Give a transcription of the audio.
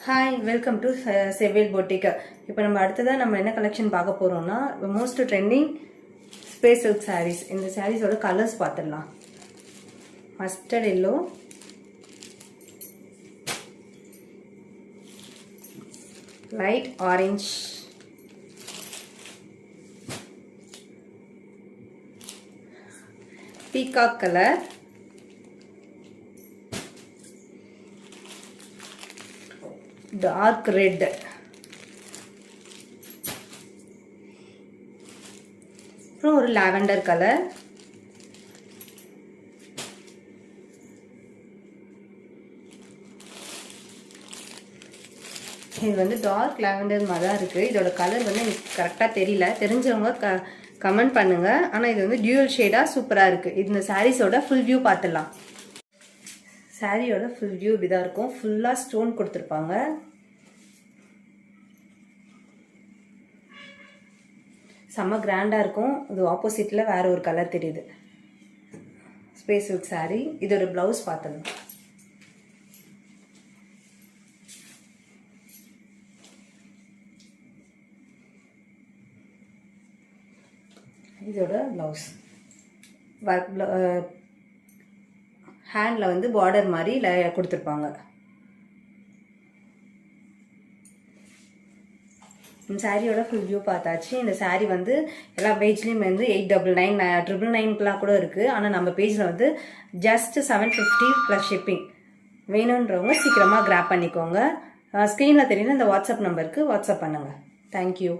Hi welcome to Sevvel boutique. இப்போ நம்ம அடுத்ததாக நம்ம என்ன கலெக்ஷன் பார்க்க போகிறோம்னா most trending space silk saris. இந்த சாரீஸோட கலர்ஸ் பார்த்துடலாம். Mustard yellow, light orange, peacock colour, dark red, அப்புறம் ஒரு லாவெண்டர் கலர், இது வந்து டார்க் லாவெண்டர் மாதிரி தான் இருக்குது. இதோட கலர் வந்து எனக்கு கரெக்டாக தெரியல, தெரிஞ்சவங்க கமெண்ட் பண்ணுங்க. ஆனால் இது வந்து டியூவல் ஷேடாக சூப்பராக இருக்குது. இந்த சாரீஸோட ஃபுல் வியூ பார்த்துடலாம். சாரியோட ஃபுல் வியூ இப்படிதான் இருக்கும். ஃபுல்லாக ஸ்டோன் கொடுத்துருப்பாங்க. செம்ம கிராண்டாக இருக்கும். இது ஆப்போசிட்டில் வேற ஒரு கலர் தெரியுது. Space silk sorry. இதோட பிளவுஸ் பார்த்தணும். இதோட பிளவுஸ் ஹேண்டில் வந்து பார்டர் மாதிரி கொடுத்துருப்பாங்க. இந்த சாரியோட ஃபுல் வியூ பார்த்தாச்சு. இந்த சாரீ வந்து எல்லா பேஜ்லேயும் வந்து 899 999 கூட இருக்குது. ஆனால் நம்ம பேஜில் வந்து ஜஸ்ட் 750 ப்ளஸ் ஷிப்பிங். வேணுன்றவங்க சீக்கிரமாக கிராப் பண்ணிக்கோங்க. ஸ்க்ரீனில் தெரியுது இந்த வாட்ஸ்அப் நம்பருக்கு வாட்ஸ்அப் பண்ணுங்கள். தேங்க்யூ.